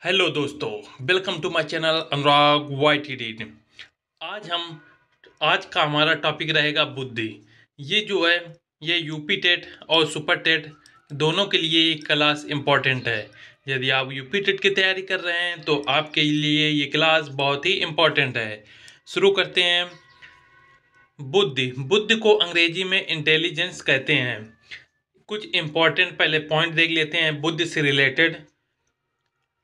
Hello दोस्तों, welcome to my channel Anurag YTD। आज का हमारा टॉपिक रहेगा बुद्धि। ये जो है ये यूपी टेट और सुपर टेट दोनों के लिए ये क्लास इम्पोर्टेंट है। यदि आप यूपी टेट की तैयारी कर रहे हैं तो आपके लिए ये क्लास बहुत ही इम्पोर्टेंट है। शुरू करते हैं। बुद्धि बुद्धि को अंग्रेजी में इंटेलिजेंस कहते हैं। कुछ इम्पोर्टेंट पहले पॉइंट देख लेते हैं बुद्धि से रिलेटेड।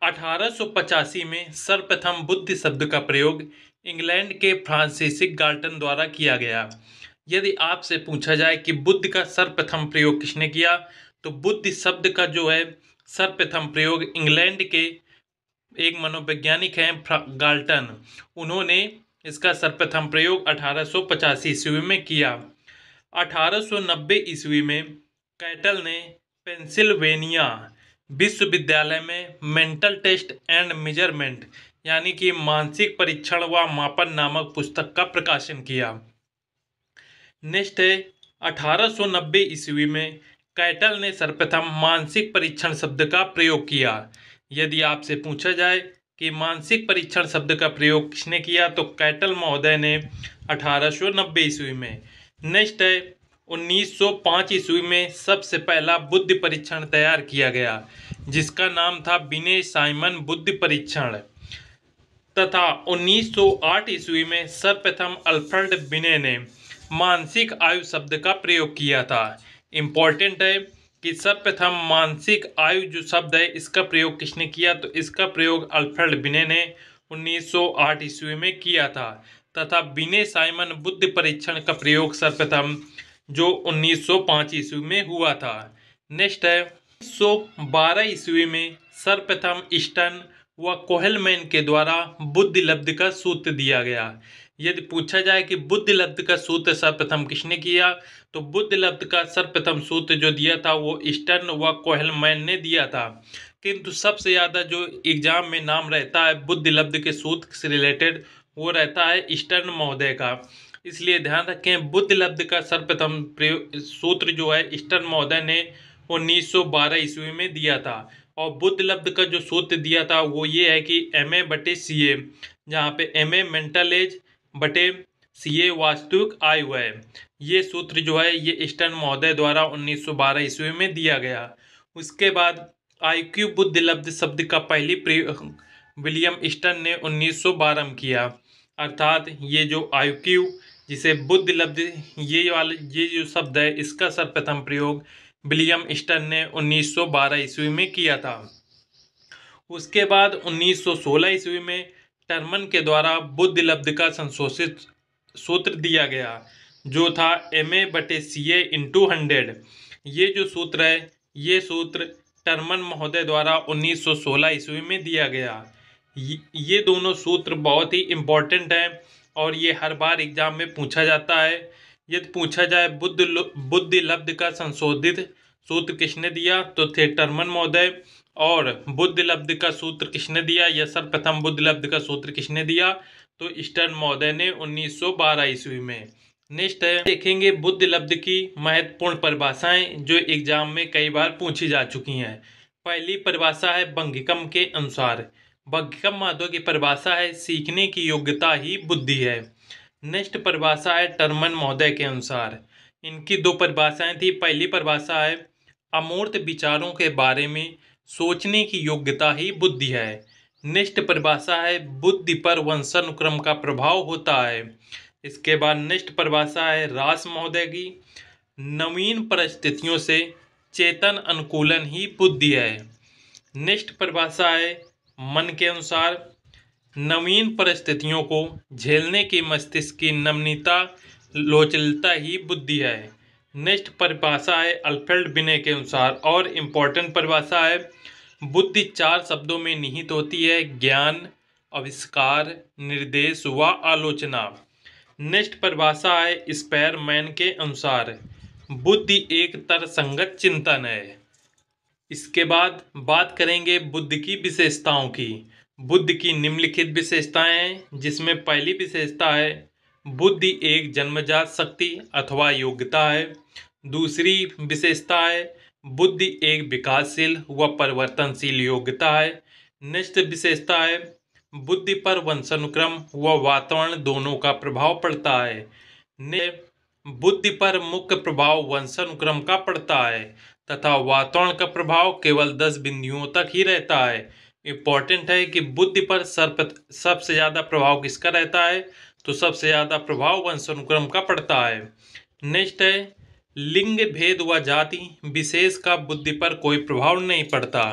1885 में सर्वप्रथम बुद्धि शब्द का प्रयोग इंग्लैंड के फ्रांसिस गाल्टन द्वारा किया गया। यदि आपसे पूछा जाए कि बुद्धि का सर्वप्रथम प्रयोग किसने किया, तो बुद्धि शब्द का जो है सर्वप्रथम प्रयोग इंग्लैंड के एक मनोवैज्ञानिक हैं गाल्टन, उन्होंने इसका सर्वप्रथम प्रयोग 1885 ईस्वी में किया। 1890 ईस्वी में कैटल ने पेंसिल्वेनिया विश्वविद्यालय में मेंटल टेस्ट एंड मेजरमेंट यानी कि मानसिक परीक्षण व मापन नामक पुस्तक का प्रकाशन किया। नेक्स्ट है 1890 ईस्वी में कैटल ने सर्वप्रथम मानसिक परीक्षण शब्द का प्रयोग किया। यदि आपसे पूछा जाए कि मानसिक परीक्षण शब्द का प्रयोग किसने किया, तो कैटल महोदय ने 1890 ईस्वी में। नेक्स्ट है 1905 ईस्वी में सबसे पहला बुद्धि परीक्षण तैयार किया गया, जिसका नाम था बिने साइमन बुद्धि परीक्षण। तथा 1908 ईस्वी में सर्वप्रथम अल्फ्रेड बिने ने मानसिक आयु शब्द का प्रयोग किया था। इम्पोर्टेंट है कि सर्वप्रथम मानसिक आयु जो शब्द है इसका प्रयोग किसने किया, तो इसका प्रयोग अल्फ्रेड बिने ने 1908 ईस्वी में किया था। तथा बिने साइमन बुद्धि परीक्षण का प्रयोग सर्वप्रथम जो 1905 ईस्वी में हुआ था। नेक्स्ट है 1912 ईस्वी में सर्वप्रथम ईस्टर्न व कोहेलमैन के द्वारा बुद्धि लब्ध का सूत्र दिया गया। यदि पूछा जाए कि बुद्धि लब्ध का सूत्र सर्वप्रथम किसने किया, तो बुद्धि लब्ध का सर्वप्रथम सूत्र जो दिया था वो ईस्टर्न व कोहेलमैन ने दिया था। किंतु सबसे ज़्यादा जो एग्जाम में नाम रहता है बुद्धि लब्ध के सूत्र से रिलेटेड, वो रहता है ईस्टर्न महोदय का। इसलिए ध्यान रखें, बुद्धि लब्ध का सर्वप्रथम सूत्र जो है ईस्टर्न महोदय ने 1912 ईस्वी में दिया था। और बुद्धि लब्ध का जो सूत्र दिया था वो ये है कि MA/CA, जहाँ पे MA मेंटल एज बटे CA वास्तविक आयु है। ये सूत्र जो है ये ईस्टर्न महोदय द्वारा 1912 ईस्वी में दिया गया। उसके बाद IQ बुद्धि लब्ध शब्द का पहली प्रयोग विलियम ईस्टर्न ने 1912 में किया। अर्थात ये जो IQ जिसे बुद्धि लब्ध ये जो शब्द है इसका सर्वप्रथम प्रयोग विलियम ईस्टर्न ने 1912 ईस्वी में किया था। उसके बाद 1916 ईस्वी में टर्मन के द्वारा बुद्धि लब्ध का संशोधित सूत्र दिया गया, जो था MA/CA × 100। ये जो सूत्र है ये सूत्र टर्मन महोदय द्वारा 1916 ईस्वी में दिया गया। ये दोनों सूत्र बहुत ही इम्पोर्टेंट हैं और ये हर बार एग्जाम में पूछा जाता है। यदि पूछा जाए बुद्धि लब्ध का संशोधित सूत्र किसने दिया, तो थे टर्मन महोदय। और बुद्धि लब्ध का सूत्र किसने दिया या सर्वप्रथम बुद्धि लब्ध का सूत्र किसने दिया, तो ईस्टर्न महोदय ने 1912 ईस्वी में। नेक्स्ट है देखेंगे बुद्धि लब्ध की महत्वपूर्ण परिभाषाएं जो एग्जाम में कई बार पूछी जा चुकी हैं। पहली परिभाषा है बंगिकम के अनुसार। बंगिकम महोदय की परिभाषा है सीखने की योग्यता ही बुद्धि है। नेक्स्ट परिभाषा है टर्मन महोदय के अनुसार। इनकी दो परिभाषाएं थी। पहली परिभाषा है अमूर्त विचारों के बारे में सोचने की योग्यता ही बुद्धि है। नेक्स्ट परिभाषा है बुद्धि पर वंशानुक्रम का प्रभाव होता है। इसके बाद नेक्स्ट परिभाषा है रास महोदय की, नवीन परिस्थितियों से चेतन अनुकूलन ही बुद्धि है। नेक्स्ट परिभाषा है मन के अनुसार, नवीन परिस्थितियों को झेलने की मस्तिष्क की नमनीयता लोचलता ही बुद्धि है। नेक्स्ट परिभाषा है अल्फ्रेड बिने के अनुसार और इम्पोर्टेंट परिभाषा है बुद्धि 4 शब्दों में निहित होती है: ज्ञान, आविष्कार, निर्देश व आलोचना। नेक्स्ट परिभाषा है स्पेयरमैन के अनुसार बुद्धि एक तर्कसंगत चिंतन है। इसके बाद बात करेंगे बुद्धि की विशेषताओं की। बुद्धि की निम्नलिखित विशेषताएं हैं, जिसमें पहली विशेषता है बुद्धि एक जन्मजात शक्ति अथवा योग्यता है। दूसरी विशेषता है बुद्धि एक विकासशील व परिवर्तनशील योग्यता है। नेक्स्ट विशेषता है बुद्धि पर वंशानुक्रम व वातावरण दोनों का प्रभाव पड़ता है। बुद्धि पर मुख्य प्रभाव वंशानुक्रम का पड़ता है तथा वातावरण का प्रभाव केवल 10 बिंदुओं तक ही रहता है। इम्पोर्टेंट है कि बुद्धि पर सबसे ज्यादा प्रभाव किसका रहता है, तो सबसे ज्यादा प्रभाव वंशानुक्रम का पड़ता है। नेक्स्ट है लिंग भेद व जाति विशेष का बुद्धि पर कोई प्रभाव नहीं पड़ता।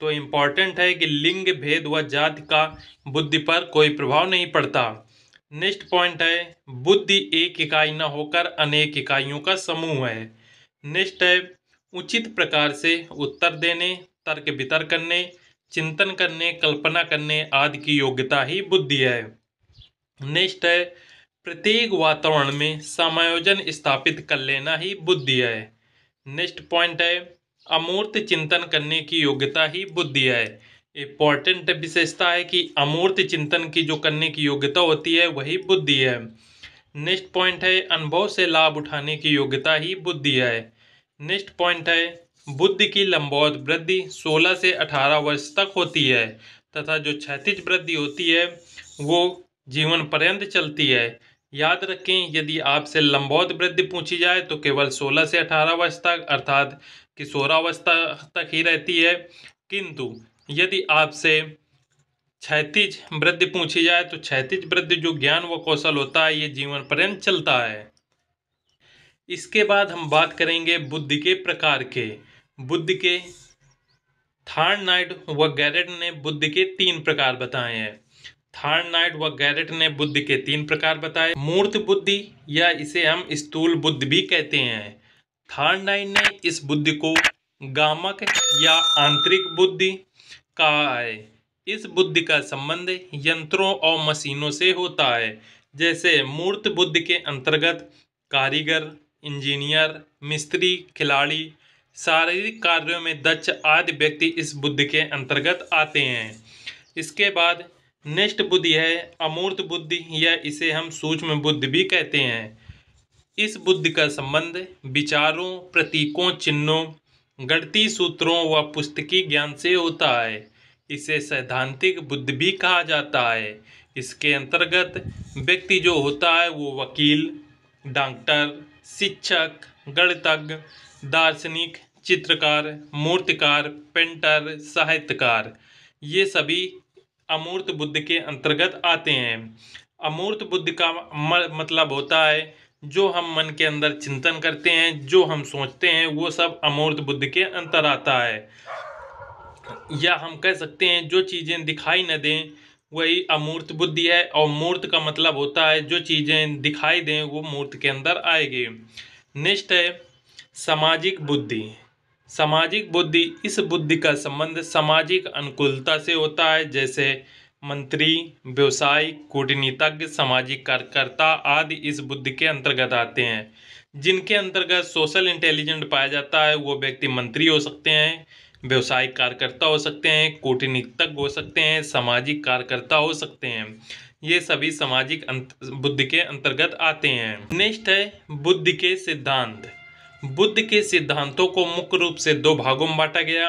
तो इम्पोर्टेंट है कि लिंग भेद व जाति का बुद्धि पर कोई प्रभाव नहीं पड़ता। नेक्स्ट पॉइंट है बुद्धि एक इकाई न होकर अनेक इकाइयों का समूह है। नेक्स्ट है उचित प्रकार से उत्तर देने, तर्क वितर्क करने, चिंतन करने, कल्पना करने आदि की योग्यता ही बुद्धि है। नेक्स्ट है प्रत्येक वातावरण में समायोजन स्थापित कर लेना ही बुद्धि है। नेक्स्ट पॉइंट है अमूर्त चिंतन करने की योग्यता ही बुद्धि है। इंपॉर्टेंट विशेषता है कि अमूर्त चिंतन की जो करने की योग्यता होती है वही बुद्धि है। नेक्स्ट पॉइंट है अनुभव से लाभ उठाने की योग्यता ही बुद्धि है। नेक्स्ट पॉइंट है बुद्धि की लंबवत वृद्धि 16 से 18 वर्ष तक होती है तथा जो क्षैतिज वृद्धि होती है वो जीवन पर्यंत चलती है। याद रखें यदि आपसे लंबवत वृद्धि पूछी जाए तो केवल 16 से 18 वर्ष तक अर्थात किशोरावस्था तक ही रहती है, किंतु यदि आपसे क्षैतिज वृद्धि पूछी जाए तो क्षैतिज वृद्धि जो ज्ञान व कौशल होता है ये जीवन पर्यंत चलता है। इसके बाद हम बात करेंगे बुद्धि के प्रकार के। बुद्धि के थॉर्नडाइक व गैरेट ने बुद्धि के 3 प्रकार बताए हैं। थॉर्नडाइक व गैरेट ने बुद्धि के 3 प्रकार बताए। मूर्त बुद्धि या इसे हम स्थूल बुद्धि भी कहते हैं। थॉर्नडाइक ने इस बुद्धि को गामक या आंतरिक बुद्धि कहा है। इस बुद्धि का संबंध यंत्रों और मशीनों से होता है। जैसे मूर्त बुद्धि के अंतर्गत कारीगर, इंजीनियर, मिस्त्री, खिलाड़ी, शारीरिक कार्यों में दक्ष आदि व्यक्ति इस बुद्धि के अंतर्गत आते हैं। इसके बाद नेक्स्ट बुद्धि है अमूर्त बुद्धि या इसे हम सूक्ष्म बुद्धि भी कहते हैं। इस बुद्धि का संबंध विचारों, प्रतीकों, चिन्हों, गणितीय सूत्रों व पुस्तकीय ज्ञान से होता है। इसे सैद्धांतिक बुद्धि भी कहा जाता है। इसके अंतर्गत व्यक्ति जो होता है वो वकील, डॉक्टर, शिक्षक, गणितज्ञ, दार्शनिक, चित्रकार, मूर्तिकार, पेंटर, साहित्यकार ये सभी अमूर्त बुद्धि के अंतर्गत आते हैं। अमूर्त बुद्धि का मतलब होता है जो हम मन के अंदर चिंतन करते हैं, जो हम सोचते हैं वो सब अमूर्त बुद्धि के अंतर आता है। या हम कह सकते हैं जो चीज़ें दिखाई न दें वही अमूर्त बुद्धि है, और मूर्त का मतलब होता है जो चीज़ें दिखाई दें वो मूर्त के अंदर आएगी। नेक्स्ट है सामाजिक बुद्धि। सामाजिक बुद्धि इस बुद्धि का संबंध सामाजिक अनुकूलता से होता है। जैसे मंत्री, व्यवसायी, कूटनीतिज्ञ, सामाजिक कार्यकर्ता आदि इस बुद्धि के अंतर्गत आते हैं। जिनके अंतर्गत सोशल इंटेलिजेंट पाया जाता है वो व्यक्ति मंत्री हो सकते हैं, व्यवसायिक कार्यकर्ता हो सकते हैं, कूटनीतिज्ञ हो सकते हैं, सामाजिक कार्यकर्ता हो सकते हैं। ये सभी सामाजिक बुद्धि के अंतर्गत आते हैं। नेक्स्ट है बुद्धि के सिद्धांत। बुद्धि के सिद्धांतों को मुख्य रूप से 2 भागों में बांटा गया।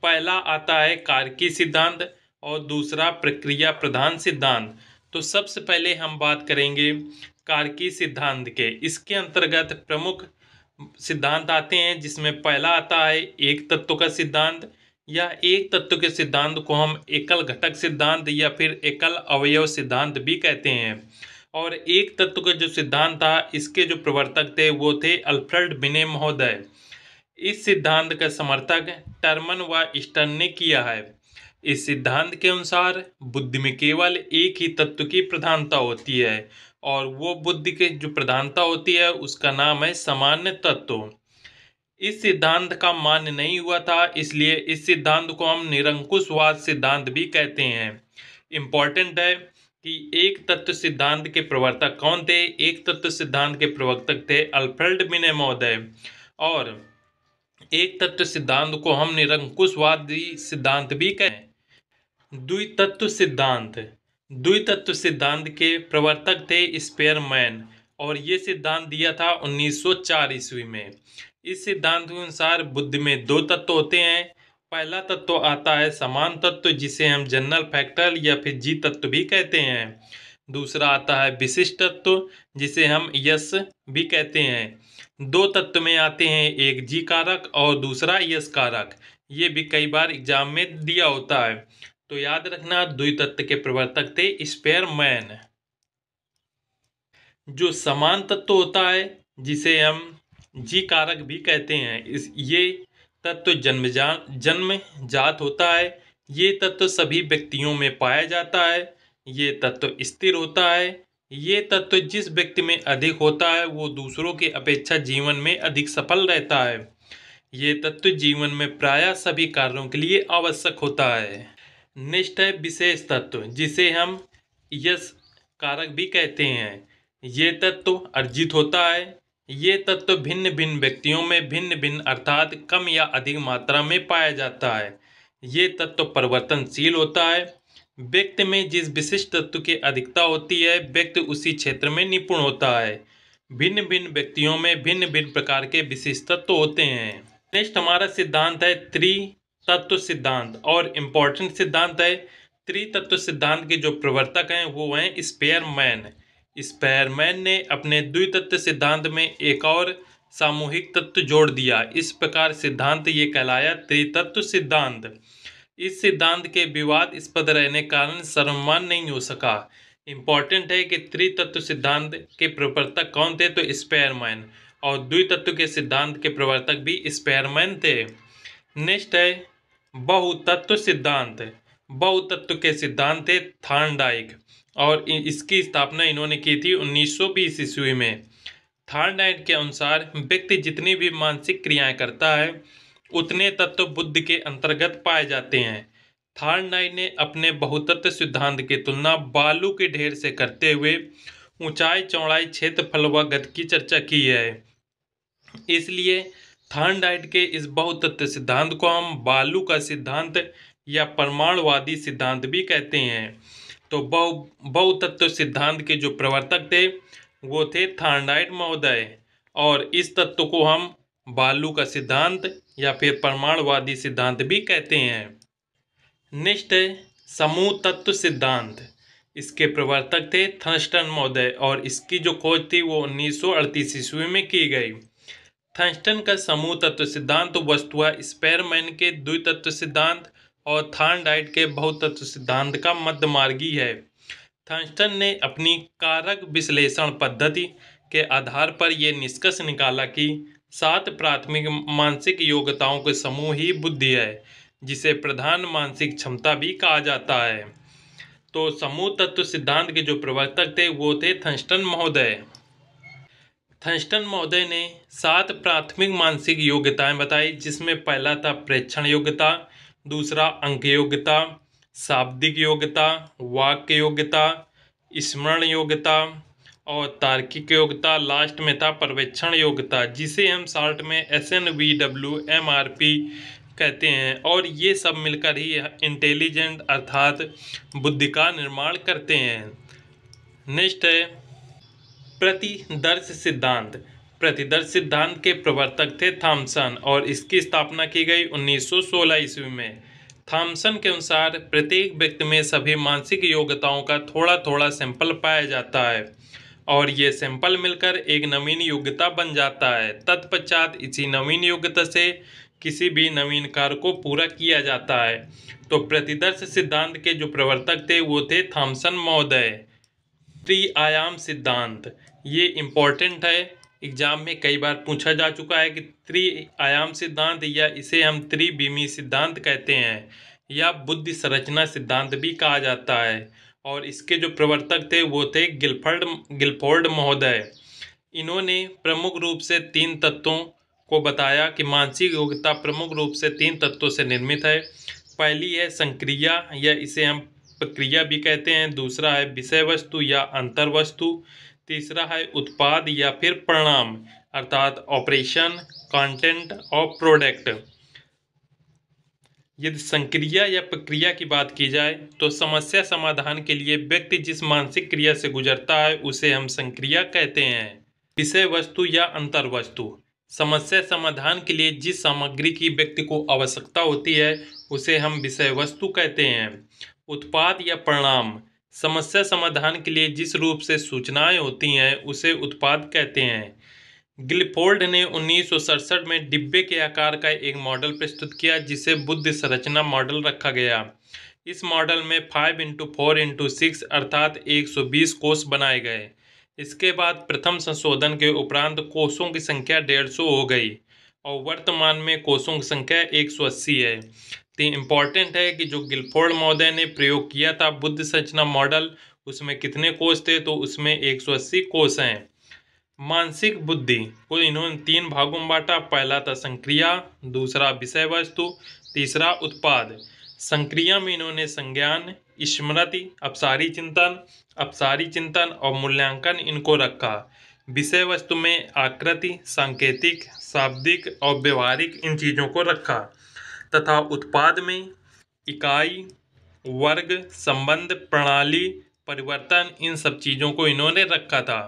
पहला आता है कारकी सिद्धांत और दूसरा प्रक्रिया प्रधान सिद्धांत। तो सबसे पहले हम बात करेंगे कारकी सिद्धांत के। इसके अंतर्गत प्रमुख सिद्धांत आते हैं जिसमें पहला आता है एक तत्व का सिद्धांत, या एक तत्व के सिद्धांत को हम एकल घटक सिद्धांत या फिर एकल अवयव सिद्धांत भी कहते हैं। और एक तत्व का जो सिद्धांत था इसके जो प्रवर्तक थे वो थे अल्फ्रेड बिने महोदय। इस सिद्धांत का समर्थक टर्मन व स्टर्न ने किया है। इस सिद्धांत के अनुसार बुद्धि में केवल एक ही तत्व की प्रधानता होती है और वो बुद्धि के जो प्रधानता होती है उसका नाम है सामान्य तत्व। इस सिद्धांत का मान्य नहीं हुआ था, इसलिए इस सिद्धांत को हम निरंकुशवाद सिद्धांत भी कहते हैं। इम्पोर्टेंट है कि एक तत्व सिद्धांत के प्रवर्तक कौन थे। एक तत्व सिद्धांत के प्रवर्तक थे अल्फ्रेड बिने महोदय, और एक तत्व सिद्धांत को हम निरंकुशवादी सिद्धांत भी कहते हैं। द्वितत्व सिद्धांत। द्वितत्व सिद्धांत के प्रवर्तक थे स्पेयरमैन, और ये सिद्धांत दिया था 1904 ईस्वी में। इस सिद्धांत के अनुसार बुद्धि में 2 तत्व होते हैं, पहला तत्व आता है समान तत्व, जिसे हम जनरल फैक्टर या फिर जी तत्व भी कहते हैं। दूसरा आता है विशिष्ट तत्व, जिसे हम यस भी कहते हैं। दो तत्व में आते हैं, एक जी कारक और दूसरा यस कारक। ये भी कई बार एग्जाम में दिया होता है, तो याद रखना द्वितत्व के प्रवर्तक थे स्पेयरमैन। जो समान तत्व होता है, जिसे हम जी कारक भी कहते हैं, ये तत्व जन्मजात होता है। ये तत्व सभी व्यक्तियों में पाया जाता है। ये तत्व स्थिर होता है। ये तत्व जिस व्यक्ति में अधिक होता है वो दूसरों की अपेक्षा जीवन में अधिक सफल रहता है। ये तत्व जीवन में प्रायः सभी कार्यों के लिए आवश्यक होता है। नेक्स्ट है विशेष तत्व, जिसे हम यश कारक भी कहते हैं। ये तत्व अर्जित होता है। ये तत्व भिन्न भिन्न व्यक्तियों में भिन्न भिन्न अर्थात कम या अधिक मात्रा में पाया जाता है। ये तत्व परिवर्तनशील होता है। व्यक्ति में जिस विशिष्ट तत्व की अधिकता होती है, व्यक्ति उसी क्षेत्र में निपुण होता है। भिन्न भिन्न व्यक्तियों में भिन्न भिन्न प्रकार के विशिष्ट तत्व होते हैं। नेक्स्ट हमारा सिद्धांत है त्रितत्व सिद्धांत, और इम्पोर्टेंट सिद्धांत है। त्रितत्व सिद्धांत के जो प्रवर्तक हैं वो हैं स्पेयरमैन। स्पेयरमैन ने अपने द्वितत्व सिद्धांत में एक और सामूहिक तत्व जोड़ दिया। इस प्रकार सिद्धांत ये कहलाया त्रितत्व सिद्धांत। इस सिद्धांत के विवादास्पद रहने के कारण सर्वमान्य नहीं हो सका। इम्पोर्टेंट है कि त्रितत्व सिद्धांत के प्रवर्तक कौन थे, तो स्पेयरमैन, और द्वितत्व के सिद्धांत के प्रवर्तक भी स्पेयरमैन थे। नेक्स्ट है बहुतत्व सिद्धांत। बहुतत्व के सिद्धांत थे थॉर्नडाइक, और इसकी स्थापना इन्होंने की थी 1920 ईस्वी में। थॉर्नडाइक के अनुसार व्यक्ति जितनी भी मानसिक क्रियाएं करता है उतने तत्व बुद्धि के अंतर्गत पाए जाते हैं। थॉर्नडाइक ने अपने बहुतत्व सिद्धांत की तुलना बालू के ढेर से करते हुए ऊंचाई, चौड़ाई, क्षेत्रफल व गति की चर्चा की है। इसलिए थॉर्नडाइक के इस बहुतत्व सिद्धांत को हम बालू का सिद्धांत या परमाणुवादी सिद्धांत भी कहते हैं। तो बहुतत्व सिद्धांत के जो प्रवर्तक थे वो थे थॉर्नडाइक महोदय, और इस तत्व को हम बालू का सिद्धांत या फिर परमाणुवादी सिद्धांत भी कहते हैं। नेक्स्ट है समूह तत्व सिद्धांत। इसके प्रवर्तक थे थर्स्टन महोदय, और इसकी जो खोज थी वो 1938 ईस्वी में की गई। थर्स्टन का समूह तत्व सिद्धांत वस्तुतः स्पेयरमैन के द्वितत्व सिद्धांत और थॉर्नडाइक के बहुतत्व सिद्धांत का मध्यमार्गी है। थर्स्टन ने अपनी कारक विश्लेषण पद्धति के आधार पर यह निष्कर्ष निकाला कि 7 प्राथमिक मानसिक योग्यताओं के समूह ही बुद्धि है, जिसे प्रधान मानसिक क्षमता भी कहा जाता है। तो समूह तत्व सिद्धांत के जो प्रवर्तक थे वो थे थर्स्टन महोदय। थर्स्टन महोदय ने 7 प्राथमिक मानसिक योग्यताएं बताई, जिसमें पहला था प्रेक्षण योग्यता, दूसरा अंक योग्यता, शाब्दिक योग्यता, वाक्य योग्यता, स्मरण योग्यता और तार्किक योग्यता। लास्ट में था पर्यवेक्षण योग्यता, जिसे हम शॉर्ट में SNVWMRP कहते हैं। और ये सब मिलकर ही इंटेलिजेंट अर्थात बुद्धि का निर्माण करते हैं। नेक्स्ट है प्रतिदर्श सिद्धांत। प्रतिदर्श सिद्धांत के प्रवर्तक थे थॉमसन, और इसकी स्थापना की गई 1916 ईस्वी में। थॉमसन के अनुसार प्रत्येक व्यक्ति में सभी मानसिक योग्यताओं का थोड़ा थोड़ा सैंपल पाया जाता है, और ये सैंपल मिलकर एक नवीन योग्यता बन जाता है। तत्पश्चात इसी नवीन योग्यता से किसी भी नवीन कार्य को पूरा किया जाता है। तो प्रतिदर्श सिद्धांत के जो प्रवर्तक थे वो थे थॉमसन महोदय। त्रिआयाम सिद्धांत, ये इम्पोर्टेंट है, एग्जाम में कई बार पूछा जा चुका है कि त्रिआयाम सिद्धांत, या इसे हम त्रिविमी सिद्धांत कहते हैं, या बुद्धि संरचना सिद्धांत भी कहा जाता है। और इसके जो प्रवर्तक थे वो थे गिलफोर्ड महोदय। इन्होंने प्रमुख रूप से 3 तत्वों को बताया कि मानसिक योग्यता प्रमुख रूप से 3 तत्वों से निर्मित है। पहली है संक्रिया, या इसे हम प्रक्रिया भी कहते हैं। दूसरा है विषय वस्तु या अंतर्वस्तु। तीसरा है उत्पाद या फिर परिणाम, अर्थात ऑपरेशन, कंटेंट और प्रोडक्ट। यदि संक्रिया या प्रक्रिया की बात की जाए तो समस्या समाधान के लिए व्यक्ति जिस मानसिक क्रिया से गुजरता है उसे हम संक्रिया कहते हैं। विषय वस्तु या अंतर्वस्तु, समस्या समाधान के लिए जिस सामग्री की व्यक्ति को आवश्यकता होती है उसे हम विषय वस्तु कहते हैं। उत्पाद या परिणाम, समस्या समाधान के लिए जिस रूप से सूचनाएं होती हैं उसे उत्पाद कहते हैं। गिलफोर्ड ने 1967 में डिब्बे के आकार का एक मॉडल प्रस्तुत किया जिसे बुद्धि संरचना मॉडल रखा गया। इस मॉडल में 5x4x6 अर्थात 120 कोष बनाए गए। इसके बाद प्रथम संशोधन के उपरांत कोषों की संख्या 150 हो गई और वर्तमान में कोषों की संख्या 180 है। तो इम्पॉर्टेंट है कि जो गिलफोर्ड महोदय ने प्रयोग किया था बुद्धि संरचना मॉडल, उसमें कितने कोष थे, तो उसमें 180 कोष हैं। मानसिक बुद्धि को इन्होंने 3 भागों में बांटा। पहला था संक्रिया, दूसरा विषय वस्तु, तीसरा उत्पाद। संक्रिया में इन्होंने संज्ञान, स्मृति, अपसारी चिंतन और मूल्यांकन इनको रखा। विषय वस्तु में आकृति, सांकेतिक, शाब्दिक और व्यवहारिक इन चीज़ों को रखा तथा उत्पाद में इकाई, वर्ग, संबंध, प्रणाली, परिवर्तन इन सब चीज़ों को इन्होंने रखा था।